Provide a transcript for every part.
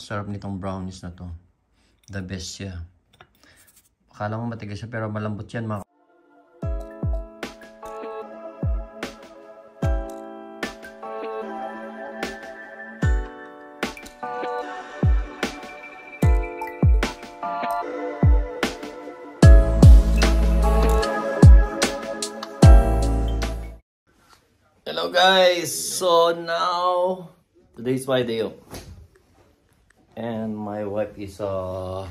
Sarap nitong brownies na to. The best siya. Akala mo matigas siya pero malambot yan mga. Hello guys! So now, today's my day off. And my wife is Ano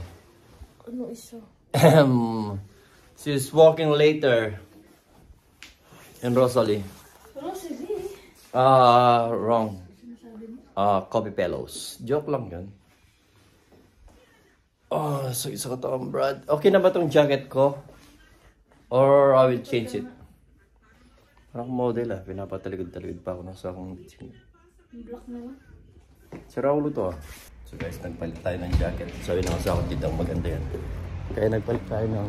isa? she's walking later in Rosalie. Rosalie? Wrong. Coffee Fellows. Joke lang yun. So isa ka to, Brad. Okay na ba tong jacket ko? Or I will change it? Parang model pinapataligod-taligod pa ako ng sa akong Black naman. si Raulo to So guys, nagpalit tayo ng jacket. Sabi na sa akin dito, maganda yan. Kaya nagpalit tayo ng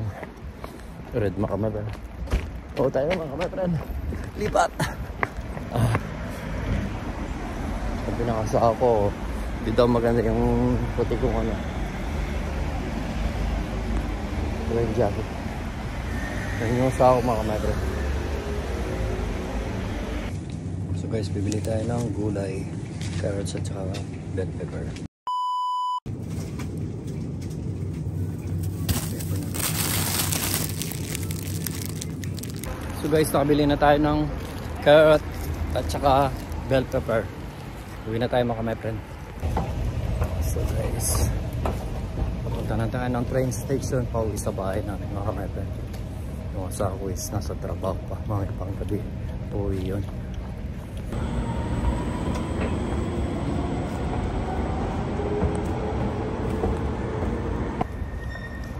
red makamabran. Oo tayo makamabran. Lipat! Sabi na sa ako, dito maganda yung puti kong ano. Ito yung jacket. Yan yung sa ako makamabran. So guys, bibili tayo ng gulay, carrots at saka bell pepper. So guys, nakabili na tayo ng carrot at saka bell pepper. Uwi na tayo mga my friend. So guys, papunta na tayo ng train station. Pauwi sa bahay namin mga my friend. Yung asa ko is nasa trabaho pa, mga pang gabi. Uwi yun.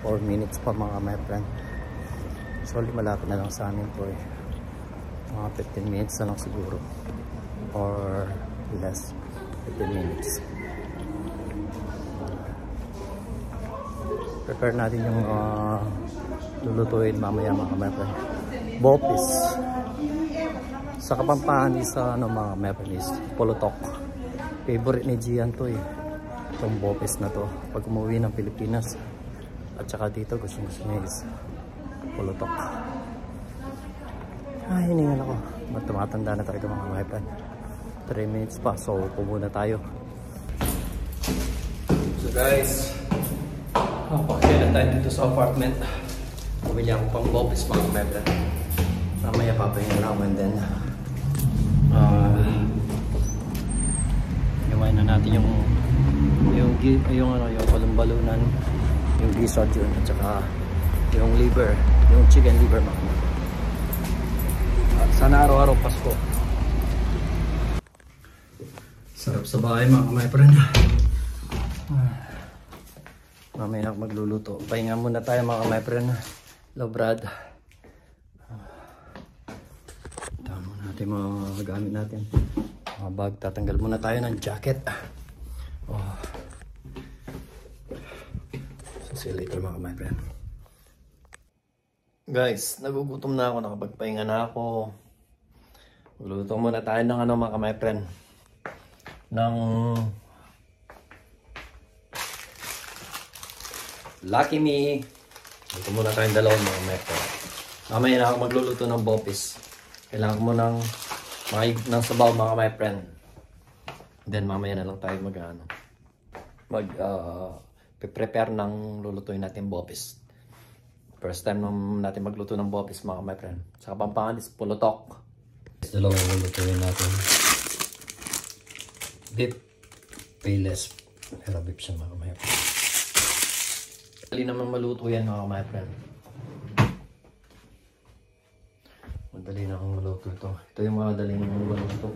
4 minutes pa mga my friend. Actually malapit na lang sa amin po mga 15 minutes na lang siguro or less 15 minutes. Prepare natin yung lulutuin mamaya mga my friend. Bopis sa Kapampangan sa mga my friend is pulutok. Favorite ni Gian to itong bopis na to pag umuwi ng Pilipinas. At saka dito gusto niya is pulutok. Ay, hiningan ako. Tumatanda na tayo mga my friend. 3 minutes pa. So, upo muna tayo. So guys, pakakaya na tayo dito sa apartment. Pumili ako pang bopis mga my friend. Mamaya papahinga na ako and then iwain na natin yung balon-balunan, yung gizzard yun, at saka yung liver, yung chicken liver mga. Sana araw-araw Pasko. Sarap sa bahay mga my friend. Mamaya na ako magluluto. Pahinga muna tayo mga my friend. Hello Brad. Tama natin mga gamit natin. Mga bag. Tatanggal muna tayo ng jacket. See you later mga my friend. Guys, nagugutom na ako, nakapagpahinga na ako. Magluto muna tayo ng mga my friend. Ng Lucky Me. Luto muna tayong dalawang mga my friend. Mamaya na ako magluluto ng bopis. Kailangan ko mo ng sabaw mga my friend. Then mamaya na lang tayo prepare ng lulutuin natin bopis. First time natin magluto ng bopis mga my friend. Sa Kapampangan is pulutok. Dalawang lulutuin natin. Beef payless. Pero beef siya mga my friend. Dali naman maluto yan mga my friend. Madali na akong maluto ito. Ito yung mga daling maluto.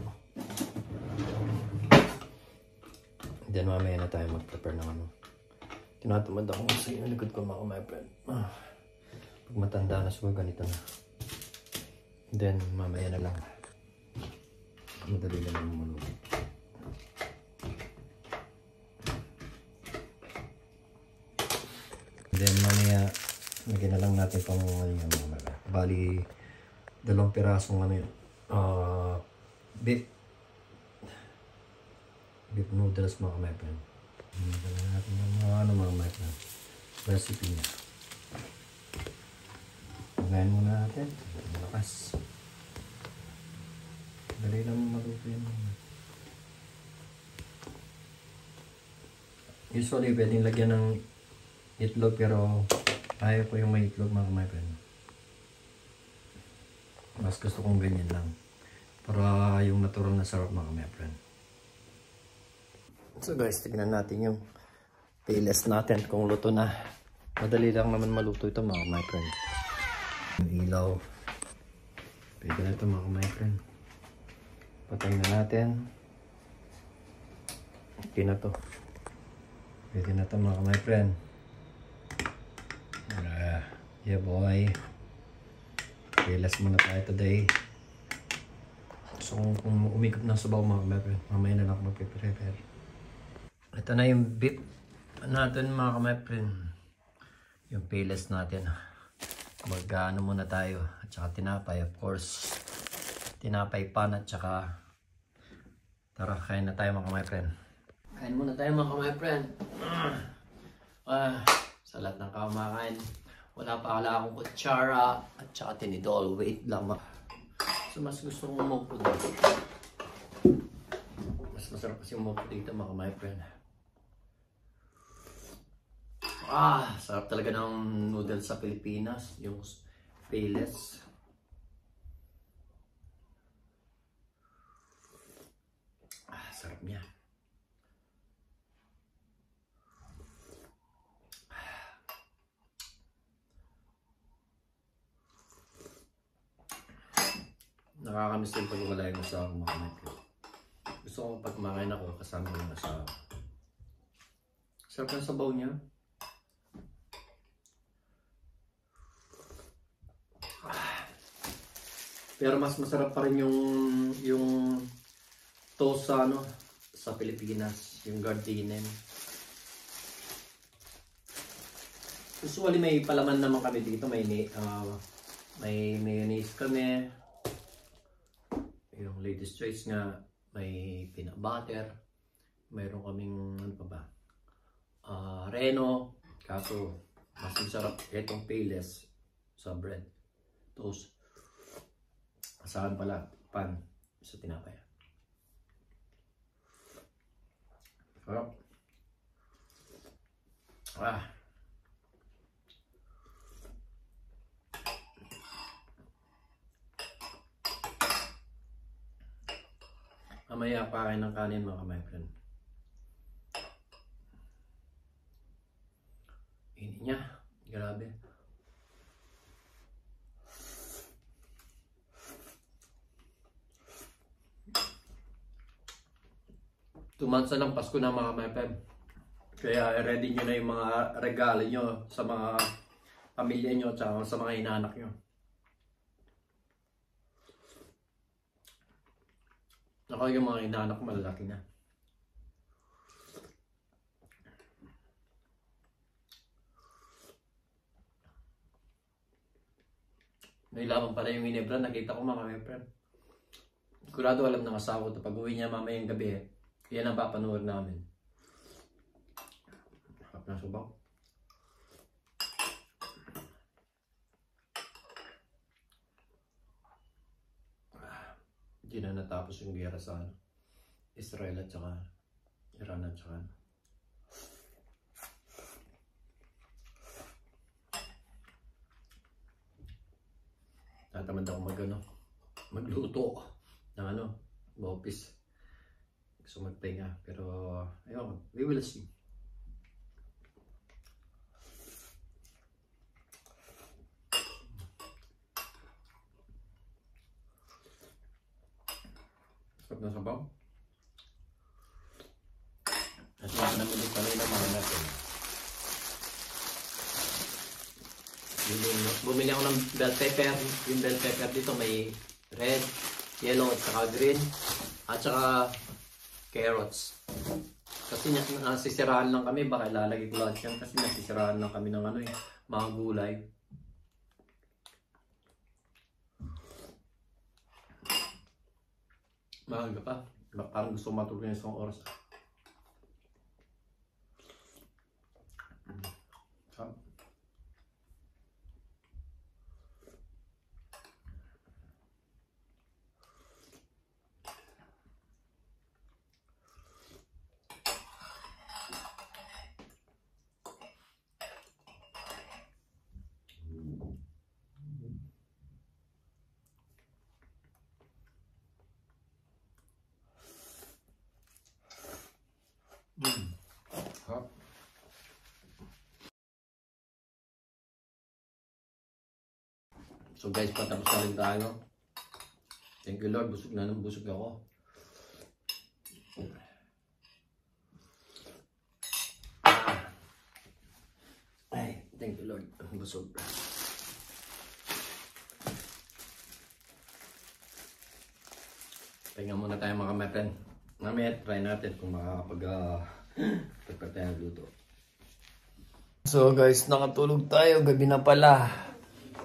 Then mamaya na tayo mag-prepare ng tinatamad ako kasi yung likod ko mga my friend. Pag matanda na siguro ganito na. Then mamaya na lang. Madali na lang maluto. Then mamaya lagyan na lang natin pang bali 2 pirasong beef noodles mga my friend. Tingnan na natin yung mga ano mga recipe niya. Pagayin muna natin. Malakas. Dali lang maluto yun. Usually, pwedeng lagyan ng itlog pero ayaw ko yung may itlog mga my friend. Mas gusto kong ganyan lang. Para yung natural na sarap mga my friend. So guys, tignan natin yung payless natin kung luto na. Madali lang naman maluto ito mga my friend. Yung ilaw. Pwede na ito mga my friend. Patayin na natin. Okay na to. Pwede na ito mga my friend. Yeah boy. Payless muna tayo today. So kung umikot na sabaw mga my friend, mamaya na lang ako magpiprepare. Ito na yung beef natin mga my friend. Yung payless natin. Mag-ano muna tayo. At saka tinapay of course. Tinapay pan at saka tara kain na tayo mga my friend. Kain muna tayo mga my friend. Sa lahat ng kumakain. Wala pa pala akong kutsara at saka tinidol. Wait lang so mas gusto kong umupo dito. Mas masarap kasi umupo dito mga my friend. Sarap talaga ng noodles sa Pilipinas. Yung payless. Sarap niya. Nakakamiss yung pagwalay mo sa mga kamay. Gusto ko pag kumakain ako kasama yung asawa. Sarap ng sabaw niya. Pero mas masarap pa rin yung toast sa sa Pilipinas, yung gardinen. Usually may palaman naman kami dito, may mayonnaise kami. Yung Lady's Choice nga, may peanut butter. Mayroon kaming ano pa ba? Reno. Kaso mas masarap itong payless sa bread. Toast. Asahan pala, pan sa tinapay. Sarap. Mamaya pakain ng kanin mga my friend. Ini niya. Grabe. Tumansa ng Pasko na mga my friend. Kaya ready nyo na yung mga regalo nyo sa mga pamilya nyo at sa mga inanak nyo. Ako yung mga inanak malalaki na. May lamang pala yung Ginebra. Nakita ko mga my friend. Sigurado alam ng asawa ko pag uwi niya mamayang gabi yan ang papanood namin. Harap na subaw. Hindi na natapos yung gera sa Israel at saka Iran at saka tatamad ako magluto ng bopis. Gusto magpahinga pero ayun, we will see. Sarap na sabaw. At yung namulit pala yung mga natin. Bumili ako ng bell pepper. Yung bell pepper dito may red, yellow at saka green. At saka carrots. Kasi nasisiraan lang kami. Baka ilalagay ko lahat yan. Kasi nasisiraan lang kami ng mga gulay. Maaga pa. Parang gusto matulog ng isang oras. So guys, patapos na rin tayo. Thank you Lord, busog na nang busog ako. Ay, thank you Lord, busog. Pahinga muna tayo mga kapatid. Mamaya try natin kung makakapag-prepare tayo ng luto. So guys, nakatulog tayo. Gabi na pala.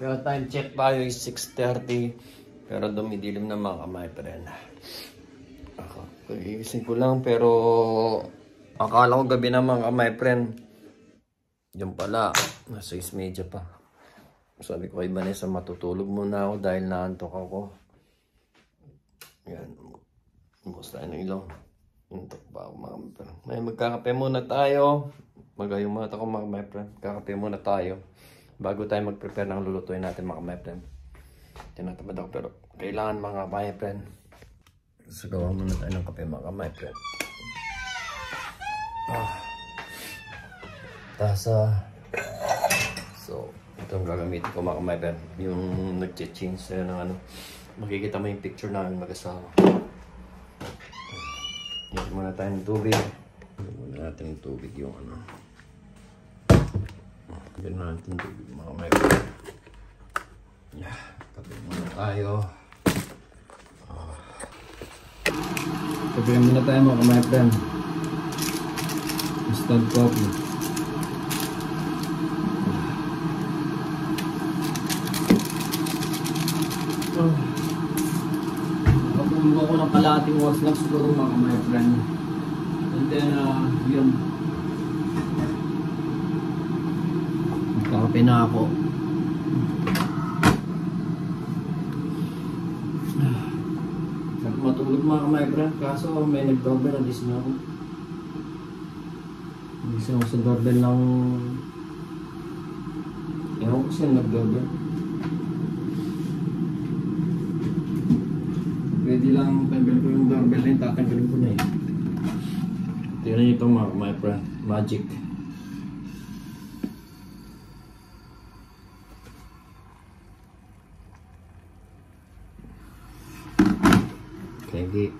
Pero time check tayo is 6:30. Pero dumidilim na mga kapatid. Ako, kagigising ko lang pero akala ko gabi na mga kapatid. Yan pala, nasa 6:30 pa. Sabi ko kay Vanessa, matutulog muna ako dahil naantok ako. Yan. Bukos tayo ng ilaw. Intok pa ako mga kapatid. May magkakape muna tayo. Magayong muna ako mga kapatid. Kakape muna tayo. Bago tayo mag-prepare ng lulutuin natin mga kapatid. Tinatamad ako pero kailangan mga kapatid. So gawa muna tayo ng kape mga kapatid. Tasa. So itong gagamitin ko mga kapatid. Yung nag-change na ng ano. Makikita mo yung picture namin mag-asawa. Yan muna tayo ng tubig. Yan muna natin yung tubig yung ano. Yan muna natin yung tubig mga kapatid. Yeah, kape muna tayo. Kape muna tayo mga kapatid. Instant coffee. Nakapulog ako ng kalahating oras lang siguro mga kapatid. And then yun. Magkakape na ako. Matulog mga kapatid. Kaso may nag-doorbell. Alis na ako. Alis na ako sa doorbell ng ewan ko siya nag-doorbell. Pwede lang tanggal ko yung doorbell na yun, tatanggalin ko na eh. Tignan nyo itong mga kapatid. Magic. Hindi.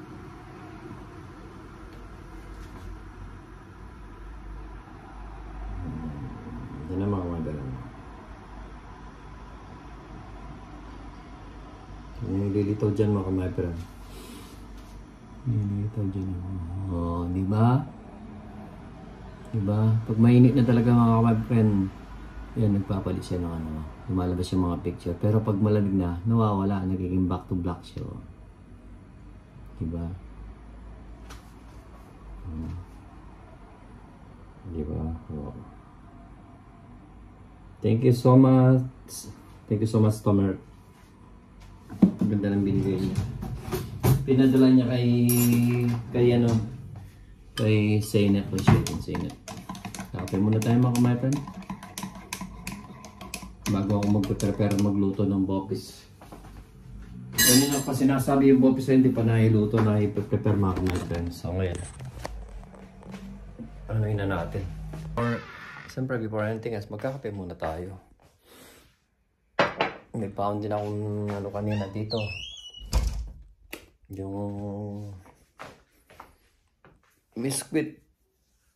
Yan na mga kapatid. Nililitaw dyan mga kapatid. Nililitaw dyan. Oh, di ba? Di ba? Pag mainit na talaga mga kapatid, yan, nagpapalit siya ng ano. Lumalabas yung mga picture. Pero pag malamig na, nawawala. Nagiging back to black siya. Diba? Diba? Wow. Thank you so much. Thank you so much, Tomer. Ang ganda ng binigay niya. Pinadala niya kay ano, kay Zeynep. Kay Zeynep. Kape muna tayo mga kapatid. Bago ako mag-prepare magluto ng bopis. Kanina pa sinasabi yung bopis na hindi pa nailuto na i-prepare mga kapatid. So ngayon, ano yun na natin? Or, siyempre before anything else, magkakape muna tayo. May pound din akong ano kanina dito. Yung biscuit.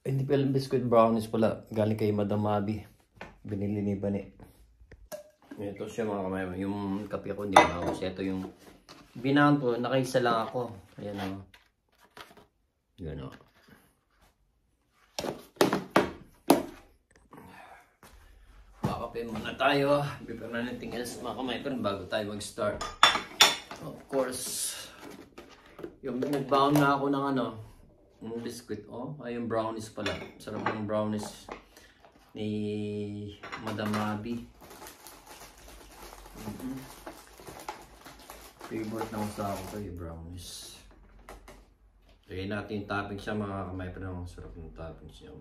Hindi pala biscuit, brownies pala. Galing kay Madam Abby. Binili ni Bani. Ito siya mga kapatid. Yung kape ko hindi na ako. Ito yung binahan ko. Nakaisa lang ako. Ayan o. Yan o. Kape muna tayo. Before na anything else mga kapatid bago tayo mag-start. Of course, yung nag-bound na ako ng ano, yung biscuit. Oh, ay yung brownies pala. Sarap ng brownies ni Madam Abby. Favorite ng usawa ko yung brownies. Lagyan natin yung toppings siya mga kapatid. Ang sarap ng toppings niya.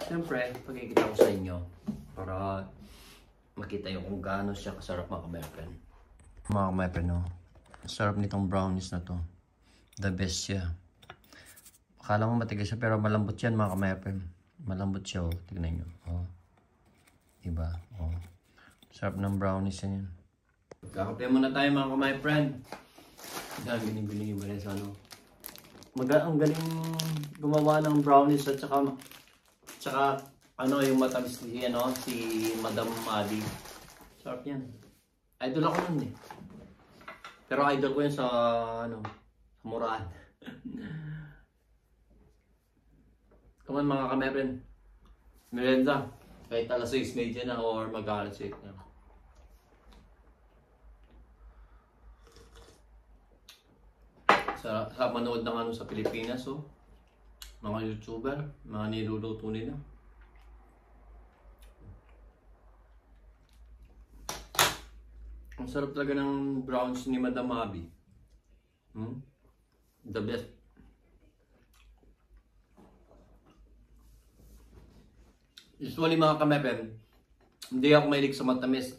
Siyempre, pagkikita ko sa inyo para makita yung kung gaano siya kasarap mga kapatid. Mga kapatid, no? Sarap nitong brownies na to. The best siya. Akala mo matigas siya pero malambot yan mga kapatid. Malambot siya, oh. Tignan nyo. Oh. Diba? Oh. Sarap ng brownies yan. Kakape muna tayo mga my friend. Dami binibili ba sa ano. Ang galing gumawa ng brownies at saka ano yung matamis si Madam Madi. Sarap yan. Idol ako nun eh. Pero idol ko yun sa sa muraan. Come on mga kamepin. Merenda. Kahit alas 6:30 na or mag-alas 8 na. Sa manood ng sa Pilipinas, mga YouTuber, mga niluluto nila. Ang sarap talaga ng brownies ni Madam Abby. The best. Usually mga kamepin, hindi ako mahilig sa matamis.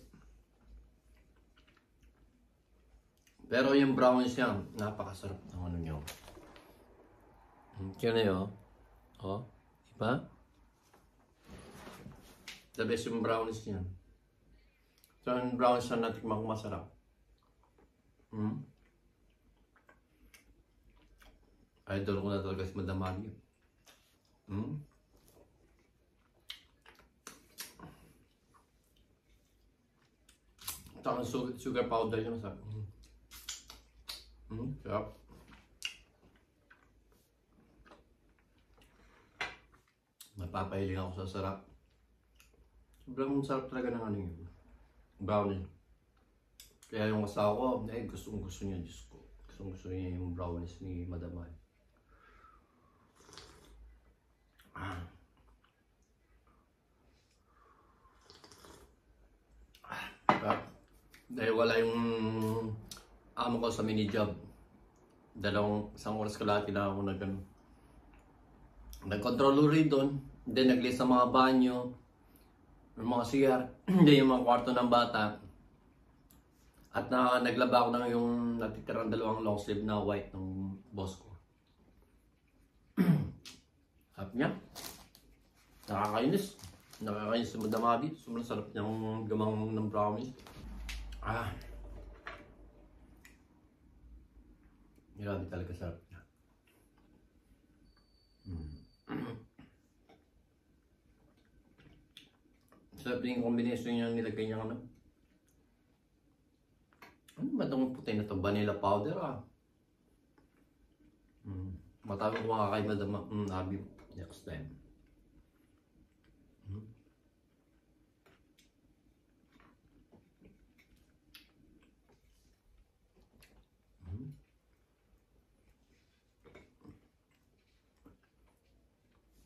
Pero yung brownies niya, napakasarap ng ano niya. Kaya na yun. Diba? The best yung brownies niya. So yung brownies na natikman ko masarap. Idol ko na talaga si Madam Maggie. Saka sugar powder niya masarap. Sarap. Mapapahiling ako sa sarap. Sobrang sarap talaga ng ano yun. Brownie. Kaya yung asawa ko, gustong-gusto niya, Diyos ko. Gustong-gusto niya yung brownies ni Madam Ay. Dahil wala yung amo ko sa mini job. Isang oras kalahati na ako nag-control rin doon. Then nag-list ng mga banyo, yung mga CR, hindi yung mga kwarto ng bata. At naglaba ako ng yung natitirang 2 long sleeve na white ng boss ko. Sarap niya. Nakakainis. Nakakainis sa Madam Abby. Sobrang sarap niyang gamang ng brownies. Grabe talaga sarap niya. Sarap din yung combination niya nilagay niya ano ba itong puti na ito? Vanilla powder Matawag ko makakay Madam Abby next time.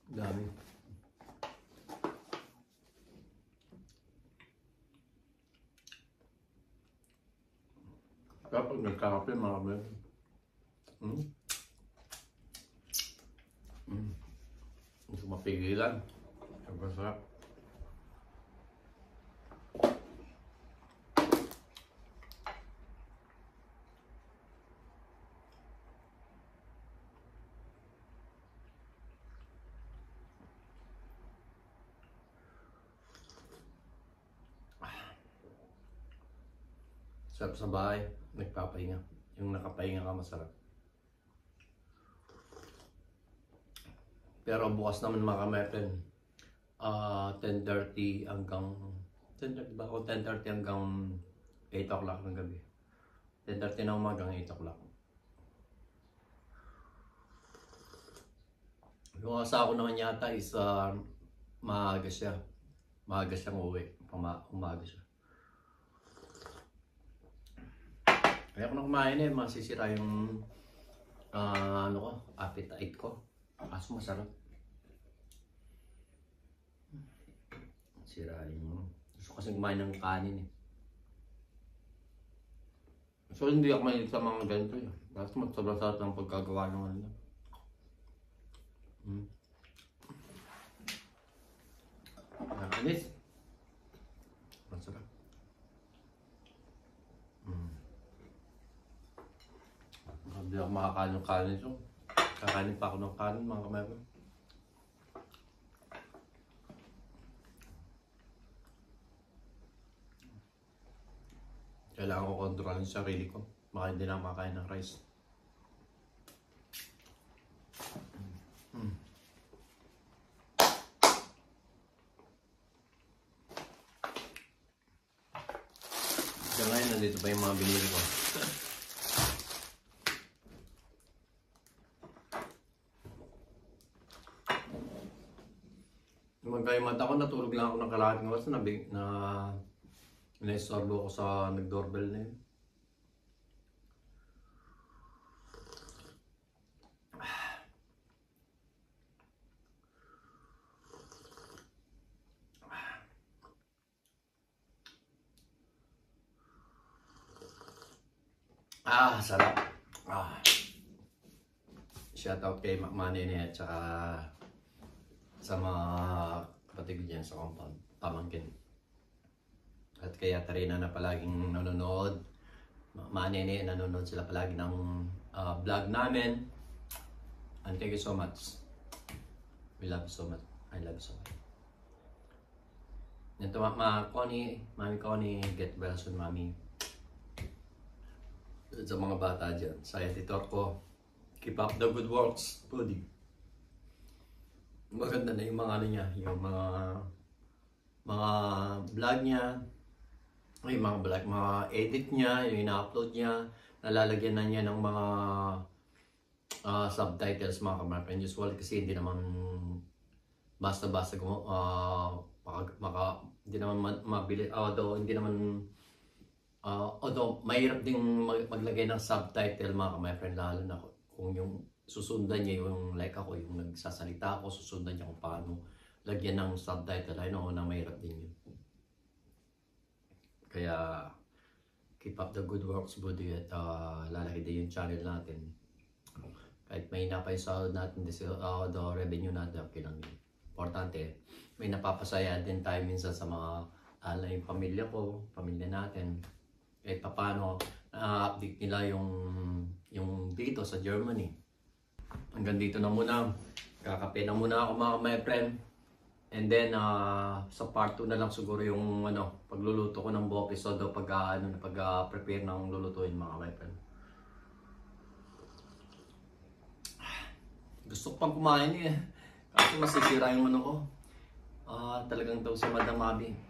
Dami. Kapag nagkakape mga kamay. Hindi ko mapigilan. Sobrang sarap. Sarap sa bahay, nagpapahinga. Yung nakapahinga ka masarap. Pero bukas naman mga kamepin, 10:30 hanggang 10:30 ba? O 10:30 hanggang 8 o'clock ng gabi. 10:30 na umaga hanggang 8 o'clock. Yung asawa ko naman yata is maaga siya. Maaga siyang uwi. Umaga siya. Kaya ako na kumain masisira yung appetite ko. Kaso masarap. Sira yung gusto kasi kumain ng kanin So hindi ako mahilig sa mga ganito Kasi sobrang sarap ng pagkagawa ng ano. Nakakanis. Masarap. Hindi ako makakain ng kanin so. Kakainin pa ako ng kanin mga kamay. Kailangan ko kontrolin yung sarili ko. Baka hindi na makain ng rice. Kaya ngayon, nandito pa yung mga binili ko. Magkayamata ako, natulog lang ako ng kalahating oras na na-istorbo ako sa nag-doorbell na yun. Sarap. Shout out kay Manene at saka sa mga kapatid ko dyan sa compound, pamangkin. At kaya Tarina na palaging nanonood. Manene, nanonood sila palagi ng vlog namin. And thank you so much. We love you so much. I love you so much. Ito, Mami Connie, get well soon, Mami. Sa mga bata dyan, sa editor ko, keep up the good works, buddy. Maganda na yung mga ano niya, yung mga vlog niya, yung mga edit niya, yung ina-upload niya, nalalagyan na niya ng mga subtitles, mga kamarpan. Usual kasi hindi naman basta-basta hindi naman mabili, although mahirap ding maglagay ng subtitle, mga friend, lalo na kung yung susundan niya yung like ako, yung nagsasalita ako, susundan niya kung paano lagyan ng subtitle. I know na mahirap din yun. Kaya keep up the good works, buddy, at lalaki din yung channel natin. Kahit may pa yung sahod natin, the revenue natin, okay lang yun. Importante, may napapasaya din tayo minsan sa mga yung pamilya ko, pamilya natin. Kahit paano na-update nila yung dito sa Germany. Hanggang dito na muna. Kakape na muna ako, mga my friend. And then sa part 2 na lang siguro yung pagluluto ko ng buhok episode, pag-prepare ng lulutuin, mga my friend. Gusto ko pang kumain eh. Kasi masisira yung ko. Talagang daw si Madam Mabi.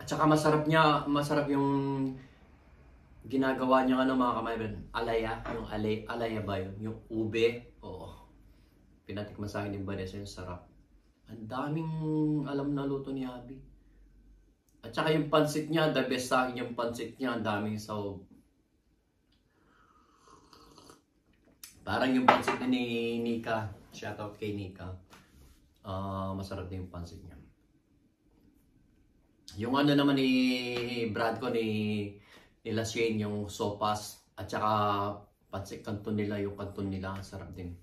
At saka masarap yung ginagawa niya mga kamayben. Alaya, yung alaya ba yun? Yung ube. Oo. Pinatikman sa akin yung Vanessa, yung sarap. Ang daming alam na luto ni Abby. At saka yung pansit niya, the best sa akin yung pansit niya, ang daming sahog. Parang yung pansit ni Nika. Shoutout kay Nika. Masarap din yung pansit niya. Yung naman ni Brad ko, nila Shane, yung sopas at saka pancit canton nila, yung canton nila, sarap din.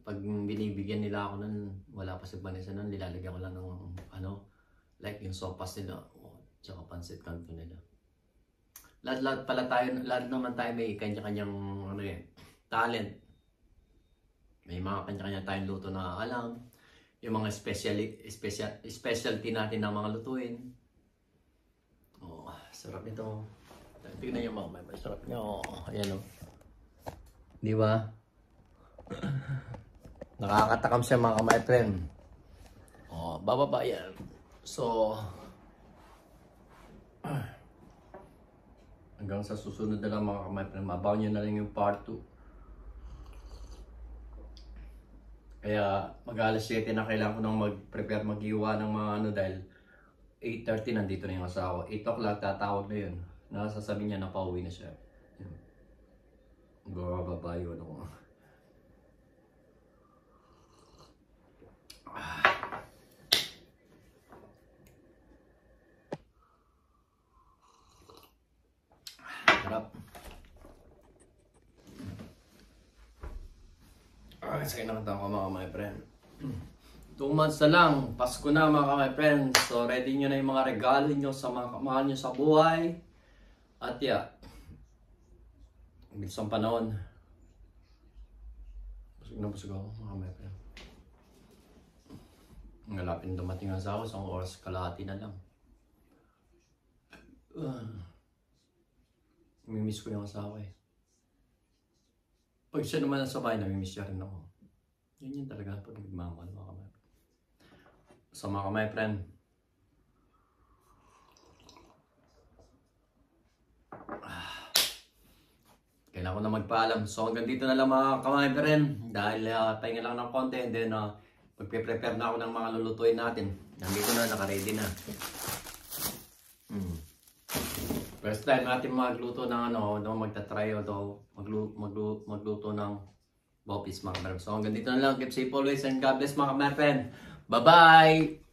Pag binibigyan nila ako nun, wala pa si Vanessa nun, nilalagyan ko lang ng like yung sopas nila, at saka pancit canton nila. Lahat naman tayo may kanya-kanyang talent. May mga kanya-kanya tayong luto na alam. Yung mga specialty natin na mga lutuin. Sarap nito. Tignan nyo mga may sarap nyo. Ayan o. Di ba? Nakakatakam siya mga my friend. Bababa yan. So, hanggang sa susunod na lang mga my friend. Mabaw nyo na lang yung part 2. Kaya mag-alas 7 na kailangan ko nang mag-prepare, mag-iwa ng mga dahil 8:30 nandito na yung asawa. 8 o'clock tatawag na yun. Nasasabi niya na pauwi na siya. Bababa yun ako. Sarap. Sige na ko mga my friend. 2 months na lang, Pasko na mga my friends. So ready nyo na yung mga regalo nyo sa mga kamahal nyo sa buhay. At bilis ang panahon. Busog ako mga my friend. Ngalapin dumating ang asawa, 1 oras kalahati na lang. Namimiss ko yung asawa eh. Pag siya naman sa bahay, namimiss siya rin ako. Yun talaga pag nagmamahal mga kamay. So mga kamay friend, kailangan ko na magpaalam. So hanggang dito na lang mga kamay friend. Dahil pahinga lang ng konti. And then magpe-prepare na ako ng mga lulutuin natin. Nandito na, naka-ready na. First time natin magluto ng magta-try o magluto ng bopis mga kamay. So hanggang dito na lang. Keep safe always and God bless mga kamay friend. Bye-bye!